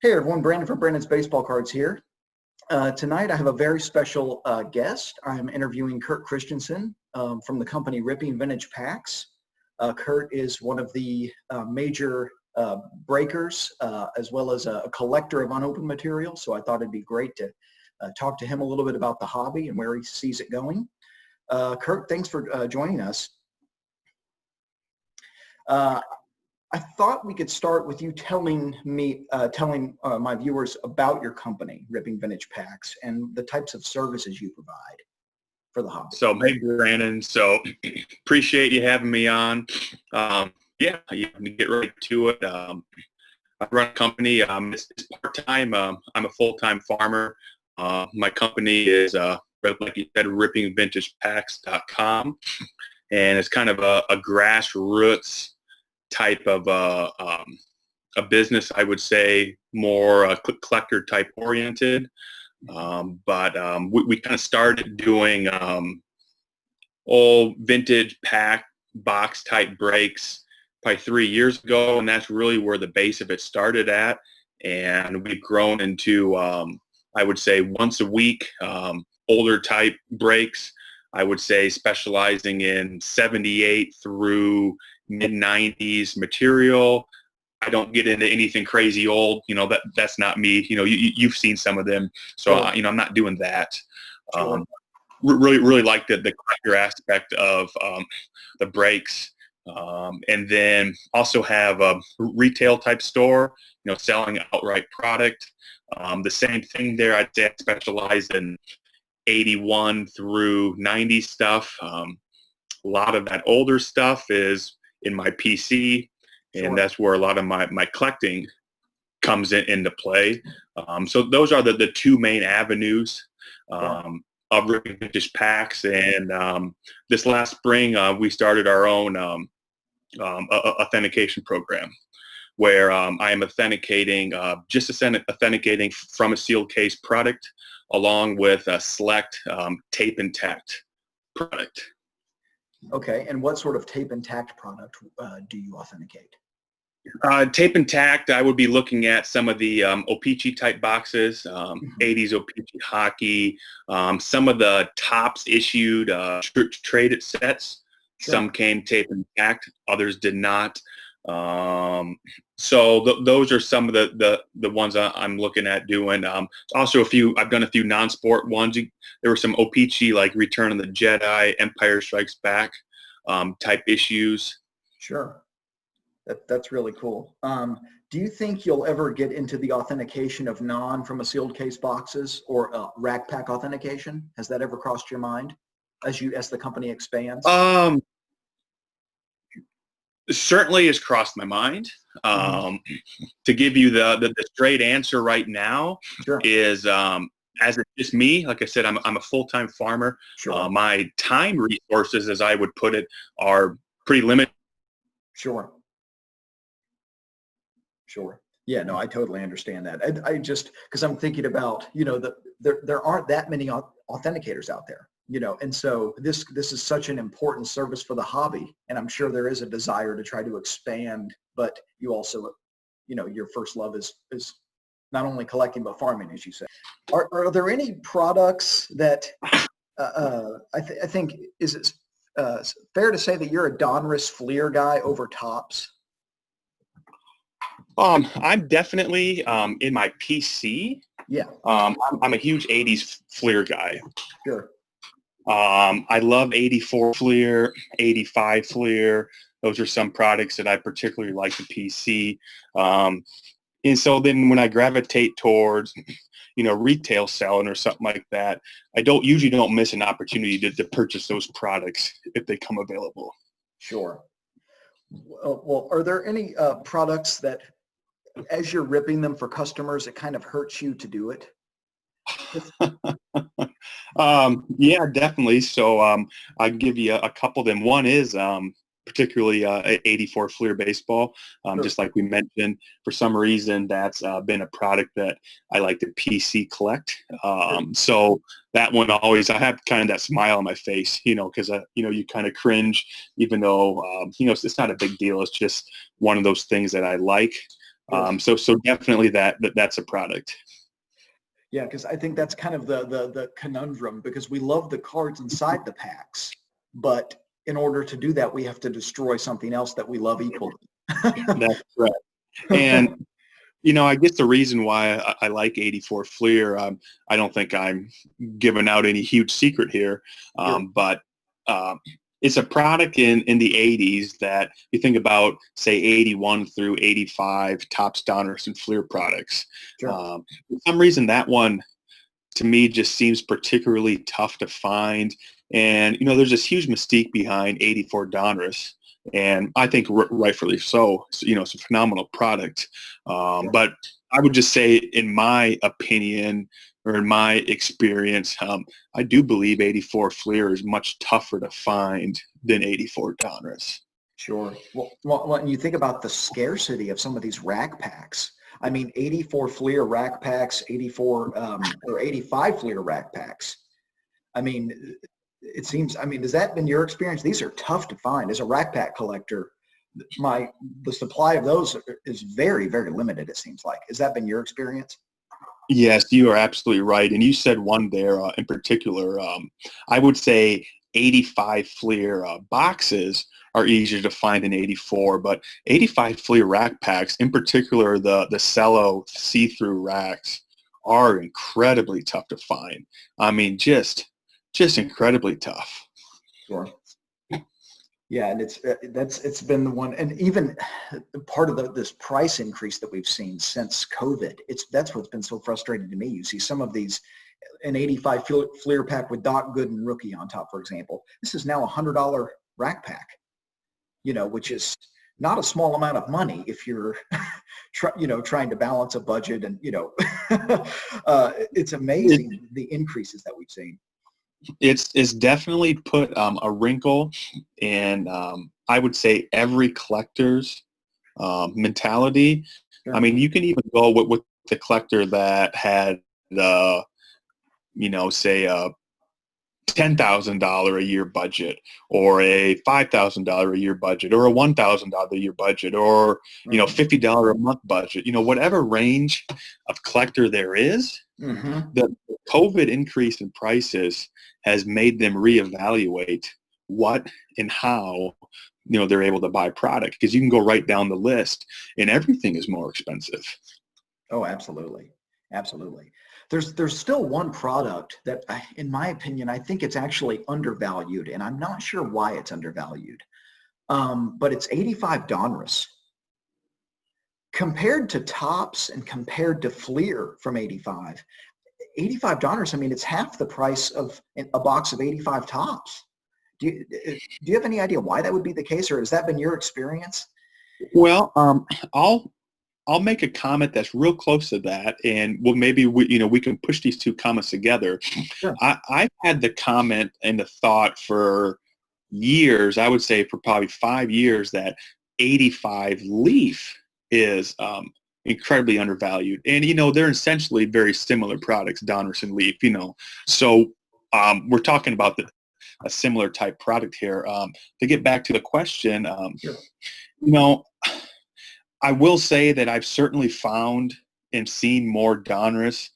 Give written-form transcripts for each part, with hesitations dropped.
Hey everyone, Brandon from Brandon's Baseball Cards here. Tonight I have a very special guest. I'm interviewing Kurt Christensen from the company Ripping Vintage Packs. Kurt is one of the major breakers as well as a collector of unopened material, so I thought it'd be great to talk to him a little bit about the hobby and where he sees it going. Kurt, thanks for joining us. I thought we could start with you telling my viewers about your company, Ripping Vintage Packs, and the types of services you provide for the hobby. So, hey, Brandon. So, appreciate you having me on. Yeah, you can get right to it. I run a company. It's part-time. I'm a full-time farmer. My company is, like you said, rippingvintagepacks.com, and it's kind of a grassroots type of a business, I would say, more collector type oriented. But we kind of started doing old vintage pack box type breaks probably 3 years ago, and that's really where the base of it started at. And we've grown into, I would say, once a week, older type breaks. I would say specializing in 78 through mid-90s material. I don't get into anything crazy old. That's not me. You've seen some of them, so Sure. I'm not doing that. Sure. Really like the collector aspect of the breaks, and then also have a retail type store. Selling outright product. The same thing there. I'd say I specialize in 81 through 90 stuff. A lot of that older stuff is in my PC, and Sure. that's where a lot of my collecting comes into play. So those are the two main avenues of Ripping Vintage Packs. And this last spring, we started our own authentication program where I am authenticating, authenticating from a sealed case product along with a select tape and tacked product. Okay, and what sort of tape and tacked product do you authenticate? Tape and tacked, I would be looking at some of the O-Pee-Chee type boxes, 80s O-Pee-Chee hockey, some of the Topps issued traded sets. Sure. Some came tape and tacked, others did not. So those are some of the ones I'm looking at doing. Also I've done a few non-sport ones. There were some O-Pee-Chee like Return of the Jedi, Empire Strikes Back type issues. Sure. That's really cool. Do you think you'll ever get into the authentication of from a sealed case boxes or rack pack authentication? Has that ever crossed your mind as the company expands? Certainly has crossed my mind. To give you the straight answer right now, Sure. is as it's just me, like I said, I'm a full-time farmer. Sure. My time resources, as I would put it, are pretty limited. Sure. Yeah, no, I totally understand that. I just, because I'm thinking about, there aren't that many authenticators out there, and so this is such an important service for the hobby, and I'm sure there is a desire to try to expand, but you also, your first love is not only collecting but farming, as you say. Are there any products that I think is it fair to say that you're a Donruss Fleer guy over Topps? I'm definitely in my PC. Yeah. I'm a huge 80s Fleer guy. Sure. I love 84 Fleer, 85 Fleer. Those are some products that I particularly like the PC. And so then when I gravitate towards, retail selling or something like that, I usually don't miss an opportunity to purchase those products if they come available. Sure. Well, are there any products that, as you're ripping them for customers, it kind of hurts you to do it? Yeah, definitely. So I'll give you a couple of them. One is particularly 84 Fleer baseball. Sure. Just like we mentioned, for some reason, that's been a product that I like to PC collect. So that one always, I have kind of that smile on my face, because, you kind of cringe, even though, it's not a big deal. It's just one of those things that I like. So definitely that's a product. Yeah, because I think that's kind of the conundrum, because we love the cards inside the packs, but in order to do that, we have to destroy something else that we love equally. That's right. And I guess the reason why I like 84 Fleer, I don't think I'm giving out any huge secret here, Sure. but it's a product in the 80s that you think about, say, 81 through 85 Topps, Donruss, and Fleer products. Sure. For some reason, that one, to me, just seems particularly tough to find. And, there's this huge mystique behind 84 Donruss. And I think rightfully so. It's a phenomenal product. But I would just say, in my opinion, or in my experience, I do believe 84 Fleer is much tougher to find than 84 Donruss. Sure. Well, when you think about the scarcity of some of these rack packs, I mean, 84 Fleer rack packs, 84 or 85 Fleer rack packs. I mean, it seems, has that been your experience? These are tough to find. As a rack pack collector, the supply of those is very, very limited, it seems like. Has that been your experience? Yes, you are absolutely right. And you said one there in particular. I would say 85 Fleer boxes are easier to find than 84, but 85 Fleer rack packs, in particular the cello see-through racks, are incredibly tough to find. Just incredibly tough. Sure. Yeah, and it's been the one, and even part of this price increase that we've seen since COVID. That's what's been so frustrating to me. You see some of these, an 85 Fleer pack with Doc Gooden rookie on top, for example. This is now $100 rack pack, which is not a small amount of money if you're, trying to balance a budget, and it's amazing the increases that we've seen. It's definitely put a wrinkle in, I would say, every collector's mentality. Sure. You can even go with the collector that had say a $10,000 a year budget, or a $5,000 a year budget, or a $1,000 a year budget, or $50 a month budget. Whatever range of collector there is, the COVID increase in prices has made them reevaluate what and how they're able to buy product, because you can go right down the list and everything is more expensive. Oh, absolutely. Absolutely. There's still one product that, in my opinion, I think it's actually undervalued, and I'm not sure why it's undervalued. But it's 85 Donruss. Compared to Topps and compared to Fleer from 85 Donruss, it's half the price of a box of 85 Topps. Do you have any idea why that would be the case, or has that been your experience? Well, I'll make a comment that's real close to that, and maybe we can push these two comments together. Sure. I've had the comment and the thought for years, I would say for probably 5 years, that 85 Leaf is incredibly undervalued. And, they're essentially very similar products, Donruss and Leaf, So we're talking about a similar type product here. To get back to the question, Sure. I will say that I've certainly found and seen more Donruss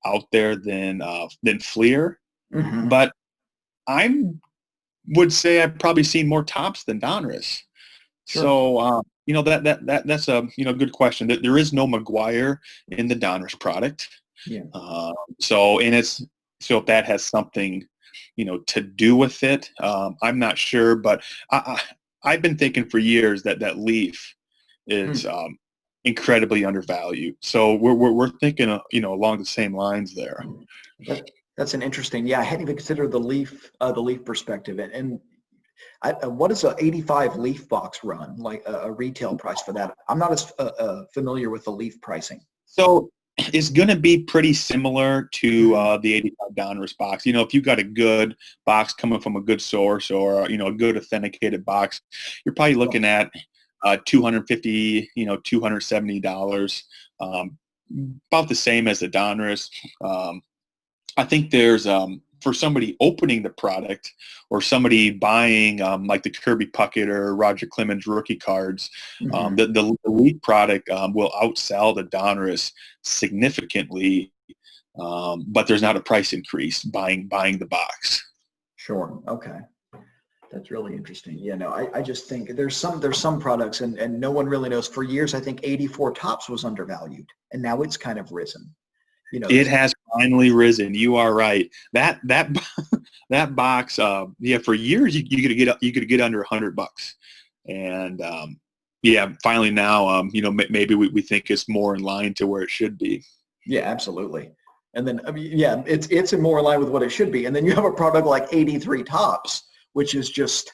out there than Fleer, but I would say I've probably seen more Topps than Donruss. Sure. So that's a good question. There is no McGuire in the Donruss product. Yeah. So if that has something to do with it, I'm not sure, but I've been thinking for years that Leaf is incredibly undervalued. So we're thinking along the same lines there. That's an interesting. Yeah, I hadn't even considered the Leaf perspective. And what does an 85 Leaf box run, like a retail price for that? I'm not as familiar with the Leaf pricing. So it's going to be pretty similar to the 85 Donruss box. If you got a good box coming from a good source, or a good authenticated box, you're probably looking at $250, $270, about the same as the Donruss. I think there's for somebody opening the product or somebody buying like the Kirby Puckett or Roger Clemens rookie cards, Mhm. the Elite product will outsell the Donruss significantly, but there's not a price increase buying the box. Sure. Okay. That's really interesting. Yeah, no, I just think there's some products and no one really knows. For years, I think 84 tops was undervalued, and now it's kind of risen. You know, It has finally risen. You are right. That that box, yeah, for years you could get under $100, and yeah, finally now, maybe we think it's more in line to where it should be. yeah, absolutely. And then, I mean, yeah, it's more in line with what it should be. And then you have a product like 83 tops, which is just,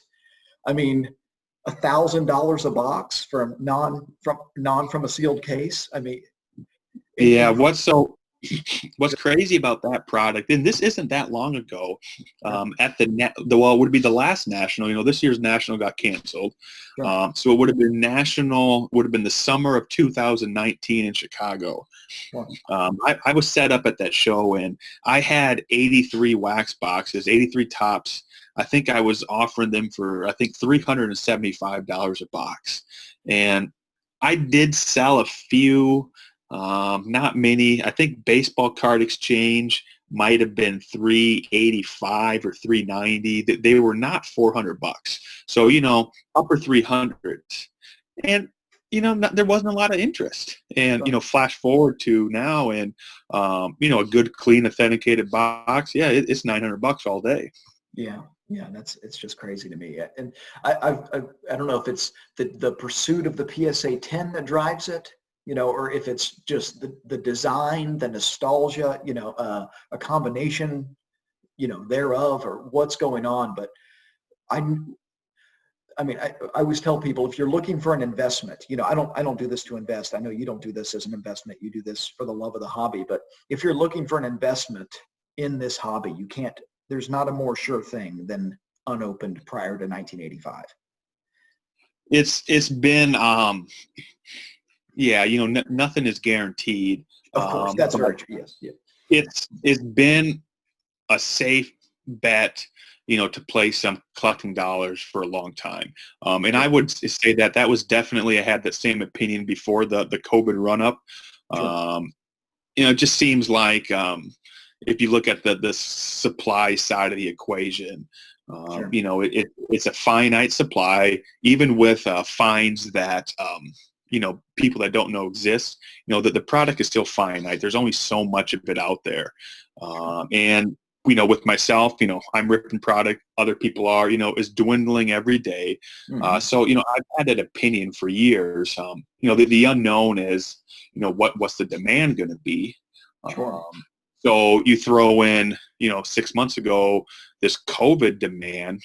I mean, $1,000 a box from a sealed case. I mean, Yeah, in what's crazy about that product, and this isn't that long ago, at well, it would be the last national. This year's national got canceled, sure. so it would have been the summer of 2019 in Chicago. Sure. I was set up at that show, and I had 83 wax boxes, 83 tops. I think I was offering them for $375 a box, and I did sell a few. Not many. I think Baseball Card Exchange might have been 385 or 390. They were not $400. So, upper 300s. And, there wasn't a lot of interest. And, Sure. flash forward to now and, a good, clean, authenticated box. Yeah, it's $900 all day. Yeah. Yeah, it's just crazy to me. And I don't know if it's the pursuit of the PSA 10 that drives it, or if it's just the design, the nostalgia, a combination, thereof, or what's going on. But I, I mean, I always tell people, if you're looking for an investment, I don't do this to invest. I know you don't do this as an investment. You do this for the love of the hobby. But if you're looking for an investment in this hobby, there's not a more sure thing than unopened prior to 1985. It's been, yeah, nothing is guaranteed. Of course, that's very true. Yes. Yeah. It's been a safe bet, to place some collecting dollars for a long time. And I would say that was definitely, I had that same opinion before the COVID run up. Sure. It just seems like, if you look at the supply side of the equation, Sure. it's a finite supply, even with finds that, people that don't know exist, that the product is still finite. There's only so much of it out there. And, with myself, I'm ripping product, other people are, is dwindling every day. Mhm. So, I've had that opinion for years. The unknown is, what's the demand going to be? Sure. So you throw in, 6 months ago, this COVID demand,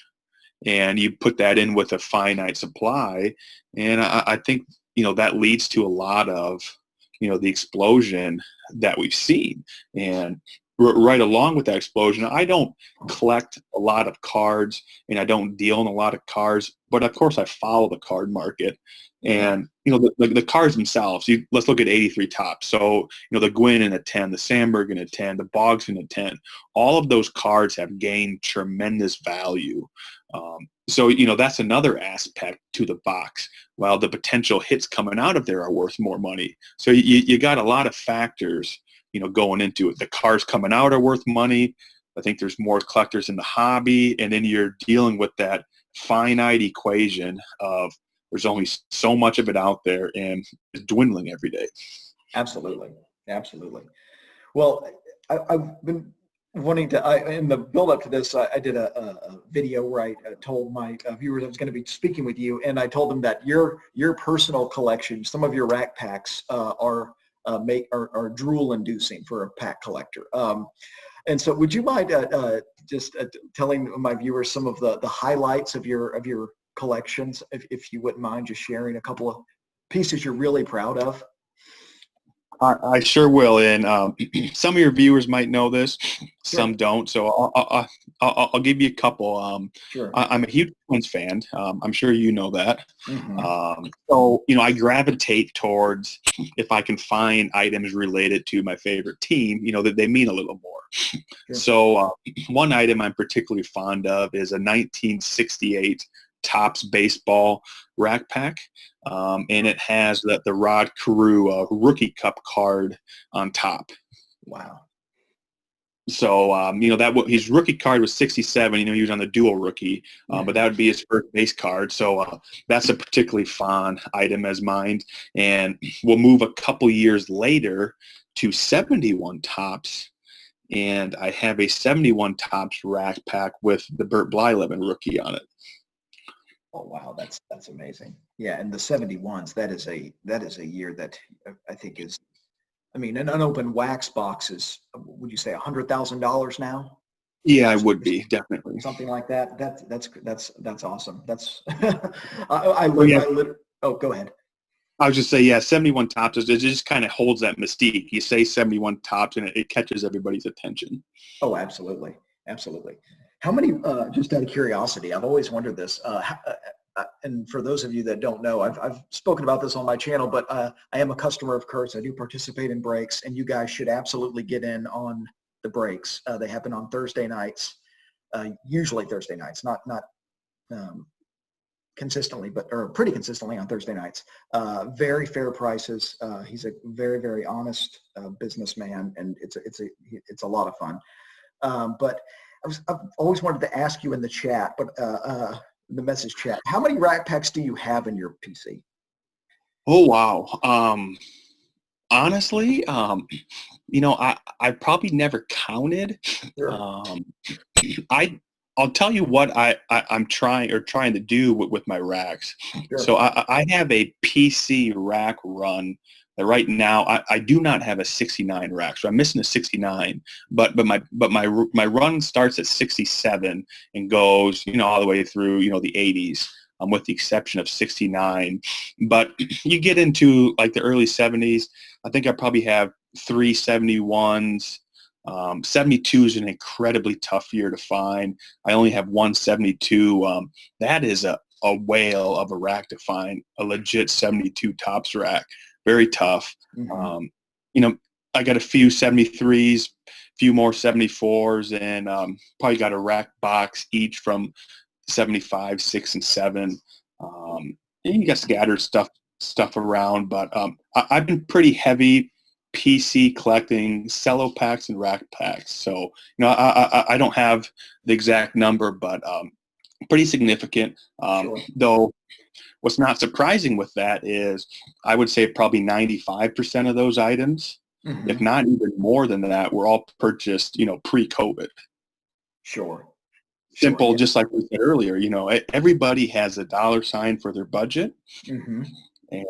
and you put that in with a finite supply. And I think, that leads to a lot of, the explosion that we've seen. And right along with that explosion, I don't collect a lot of cards and I don't deal in a lot of cards, but of course I follow the card market. Yeah. And, the cards themselves, let's look at 83 tops. So, the Gwynn in a 10, the Sandberg in a 10, the Boggs in a 10, all of those cards have gained tremendous value. So, that's another aspect to the box. While the potential hits coming out of there are worth more money. So you got a lot of factors, going into it. The cars coming out are worth money. I think there's more collectors in the hobby. And then you're dealing with that finite equation of there's only so much of it out there and it's dwindling every day. Absolutely. Absolutely. Well, I've been wanting to, in the build up to this, I did a video where I told my viewers I was going to be speaking with you, and I told them that your personal collection, some of your rack packs are drool inducing for a pack collector. And so would you mind just telling my viewers some of the highlights of your collections, if you wouldn't mind just sharing a couple of pieces you're really proud of? I sure will, and some of your viewers might know this, Sure. some don't. So I'll give you a couple. Sure. I'm a huge Twins fan. I'm sure you know that. Mm-hmm. So I gravitate towards, if I can find items related to my favorite team, that they mean a little more. Sure. So one item I'm particularly fond of is a 1968 Topps baseball rack pack, and it has the Rod Carew Rookie Cup card on top. Wow. So, his rookie card was 67. He was on the dual rookie, but that would be his first base card. So that's a particularly fond item as mine. And we'll move a couple years later to 71 Topps. And I have a 71 Topps rack pack with the Burt Blyleven rookie on it. Oh, wow. That's amazing. Yeah. And the 71s, that is a year that I think is, I mean, an unopened wax box is, would you say $100,000 now? Yeah, I would be, definitely. Something like that. That's awesome. That's, oh, go ahead. I was just say, yeah, 71 Topps, it just kind of holds that mystique. You say 71 Topps and it catches everybody's attention. Oh, absolutely. Absolutely. How many, just out of curiosity, I've always wondered this, and for those of you that don't know, I've spoken about this on my channel, but I am a customer of Kurt's. I do participate in breaks, and you guys should absolutely get in on the breaks. They happen on Thursday nights, usually Thursday nights, not consistently, or pretty consistently on Thursday nights. Very fair prices. He's a very, very honest businessman, and it's a lot of fun. But I've always wanted to ask you in the chat, but the message chat, how many rack packs do you have in your PC? Oh, wow. Honestly, I probably never counted. Sure. I'll tell you what I'm trying to do with my racks. Sure. So I have a PC rack run. Right now, I do not have a 69 rack, so I'm missing a 69. But my run starts at 67 and goes all the way through the 80s, with the exception of 69. But you get into like the early 70s, I think I probably have 3 71s. 72 is an incredibly tough year to find. I only have 172. That is a whale of a rack to find, a legit 72 Topps rack. Very tough. Mm-hmm. I got a few 73s, few more 74s, and probably got a rack box each from 75, 6, and 7. And you got scattered stuff around, but I've been pretty heavy PC collecting cello packs and rack packs. So, I don't have the exact number, but pretty significant. Sure. Though what's not surprising with that is I would say probably 95% of those items, Mm-hmm. if not even more than that, were all purchased, pre-COVID. Sure. Simple, Yeah. just like we said earlier, everybody has a dollar sign for their budget. Mm-hmm. And,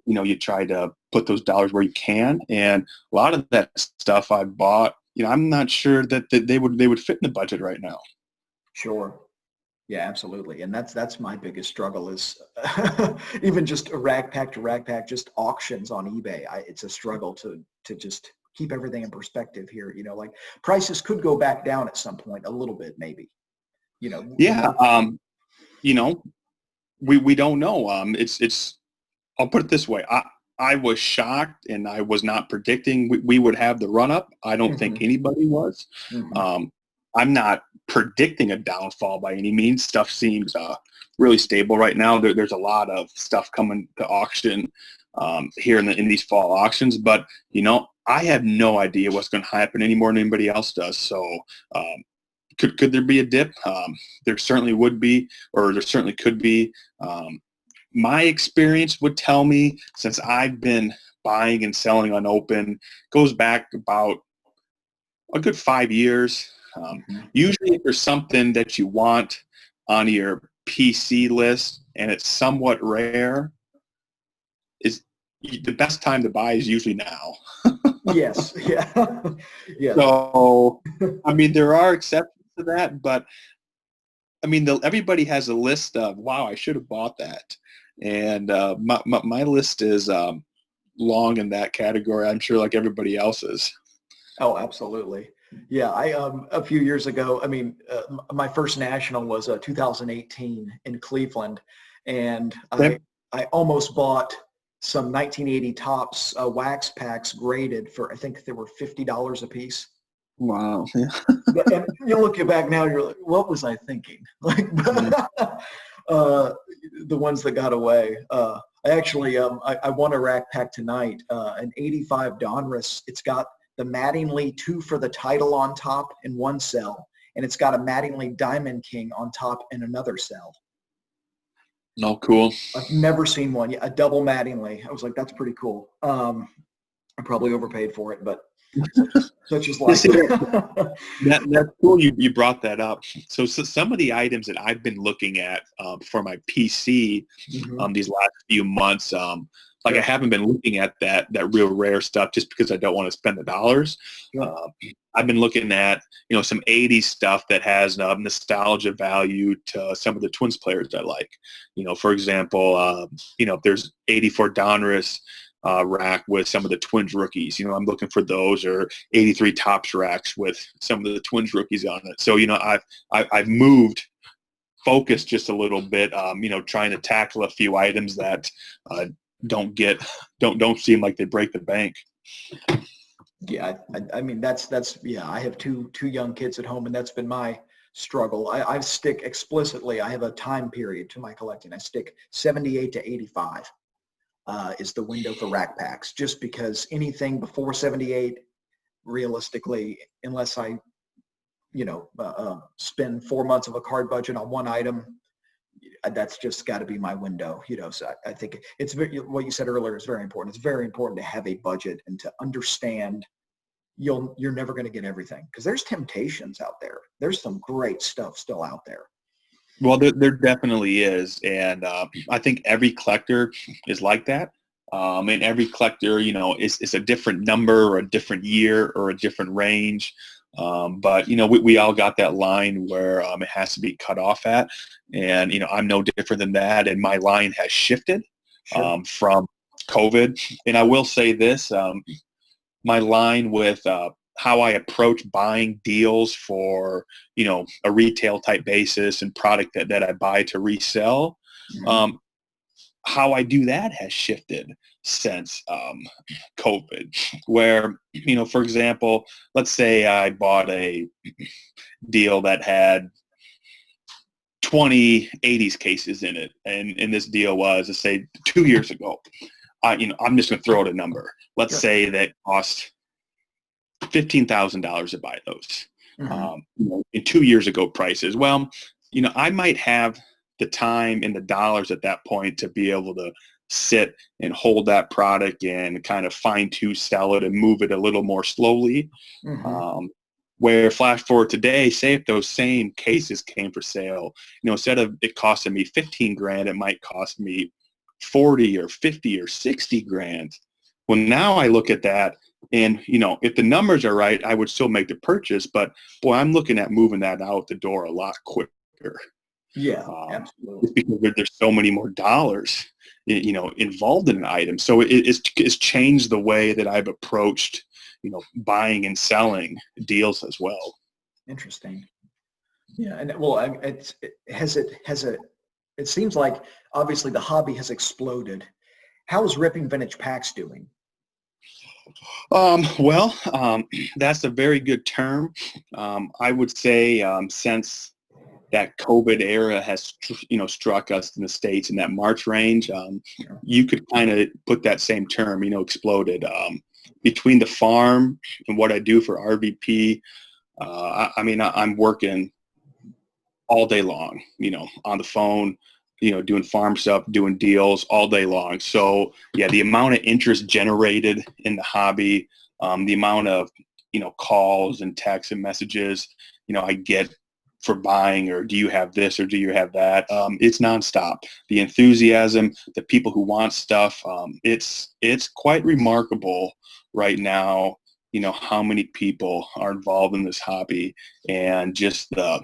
you try to put those dollars where you can. And a lot of that stuff I bought, I'm not sure that they would fit in the budget right now. Sure. Yeah, absolutely. And that's my biggest struggle is even just a rack pack to rack pack, just auctions on eBay. It's a struggle to just keep everything in perspective here. Like prices could go back down at some point, a little bit, maybe. Yeah. We don't know. It's I'll put it this way. I was shocked, and I was not predicting we would have the run up. I don't think anybody was. Mm-hmm. I'm not predicting a downfall by any means. Stuff seems really stable right now. There's a lot of stuff coming to auction here in these fall auctions, but I have no idea what's going to happen any more than anybody else does. So could there be a dip? There certainly would be, or there certainly could be. My experience would tell me, since I've been buying and selling unopened, goes back about a good 5 years. Usually if there's something that you want on your PC list and it's somewhat rare, is the best time to buy is usually now. Yes. Yeah. Yeah. So, there are exceptions to that, but everybody has a list of, wow, I should have bought that. And my list is long in that category. I'm sure like everybody else's. Oh, absolutely. Yeah, I a few years ago, my first national was 2018 in Cleveland, and I almost bought some 1980 Topps wax packs graded for, I think they were $50 a piece. Wow. Yeah. And you look back now, you're like, what was I thinking? Like, the ones that got away. I actually, I won a rack pack tonight, an 85 Donruss. It's got the Mattingly 2 for the title on top in one cell, and it's got a Mattingly Diamond King on top in another cell. No, cool. I've never seen one. Yeah, a double Mattingly. I was like, that's pretty cool. I probably overpaid for it, but such is life. That's cool. You brought that up. So some of the items that I've been looking at for my PC these last few months, like I haven't been looking at that real rare stuff just because I don't want to spend the dollars. I've been looking at some 80s stuff that has nostalgia value to some of the Twins players I like. For example, if there's 84 Donruss rack with some of the Twins rookies. I'm looking for those, or 83 Topps racks with some of the Twins rookies on it. So I've moved focus just a little bit. Trying to tackle a few items that don't seem like they break the bank. Yeah, I mean that's yeah. I have two young kids at home, and that's been my struggle. I stick explicitly. I have a time period to my collecting. I stick 78 to 85. Is the window for rack packs, just because anything before 78, realistically, unless I, spend 4 months of a card budget on one item, that's just got to be my window, So I think it's what you said earlier is very important. It's very important to have a budget and to understand you're never going to get everything, because there's temptations out there. There's some great stuff still out there. Well, there definitely is, and I think every collector is like that. And every collector, is a different number or a different year or a different range. But we all got that line where it has to be cut off at, and I'm no different than that. And my line has shifted from COVID. And I will say this: my line with how I approach buying deals for, a retail type basis and product that I buy to resell, how I do that has shifted since COVID, where, for example, let's say I bought a deal that had 20 80s cases in it. And this deal was, let's say 2 years ago. I'm just going to throw out a number. Let's say that cost $15,000 to buy those. In 2 years ago prices. Well, I might have the time and the dollars at that point to be able to sit and hold that product and kind of fine tune sell it and move it a little more slowly. Where flash forward today, say if those same cases came for sale, instead of it costing me 15 grand, it might cost me 40 or 50 or 60 grand. Well, now I look at that, and, if the numbers are right, I would still make the purchase. But, boy, I'm looking at moving that out the door a lot quicker. Yeah, absolutely. It's because there's so many more dollars, involved in an item. So it's changed the way that I've approached, buying and selling deals as well. Interesting. Yeah, and well, it seems like obviously the hobby has exploded. How is ripping vintage packs doing? That's a very good term. I would say since that COVID era has, struck us in the States in that March range, you could kind of put that same term, exploded. Between the farm and what I do for RVP, I'm working all day long, on the phone, doing farm stuff, doing deals all day long. So yeah, the amount of interest generated in the hobby, the amount of, calls and texts and messages, I get for buying, or do you have this, or do you have that? It's nonstop. The enthusiasm, the people who want stuff, it's quite remarkable right now, how many people are involved in this hobby, and just the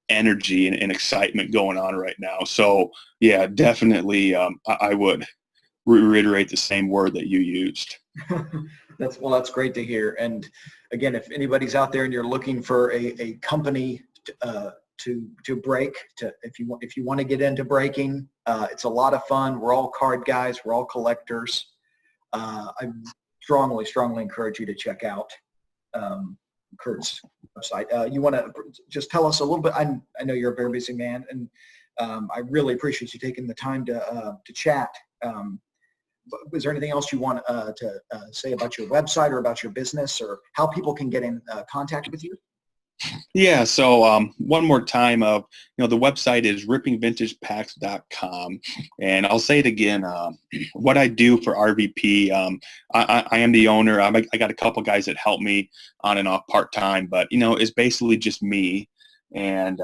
energy and excitement going on right now. So yeah, definitely, I would reiterate the same word that you used. That's great to hear. And again, if anybody's out there and you're looking for a company to break, if you want to get into breaking, it's a lot of fun. We're all card guys. We're all collectors. I strongly encourage you to check out Kurt's website. You want to just tell us a little bit? I know you're a very busy man, and I really appreciate you taking the time to chat. Is there anything else you want to say about your website or about your business, or how people can get in contact with you? Yeah, so one more time, the website is rippingvintagepacks.com, and I'll say it again. What I do for RVP, I am the owner. I got a couple guys that help me on and off part time, but it's basically just me, and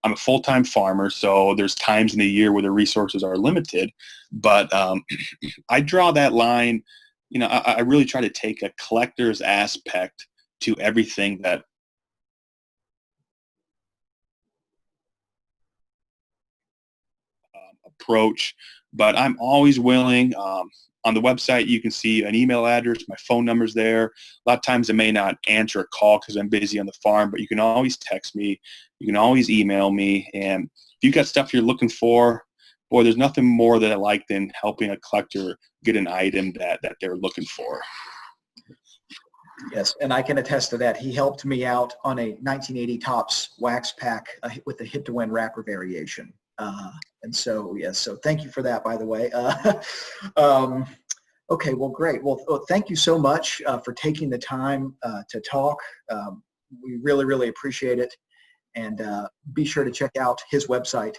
I'm a full-time farmer. So there's times in the year where the resources are limited, but I draw that line. I really try to take a collector's aspect to everything that approach, but I'm always willing. On the website, you can see an email address, my phone number's there. A lot of times I may not answer a call because I'm busy on the farm, but you can always text me. You can always email me. And if you've got stuff you're looking for, boy, there's nothing more that I like than helping a collector get an item that they're looking for. Yes, and I can attest to that. He helped me out on a 1980 Topps wax pack with the Hit to Win wrapper variation. And so, yes, so thank you for that, by the way. Okay, well, great. Well, thank you so much for taking the time to talk. We really, really appreciate it. And be sure to check out his website,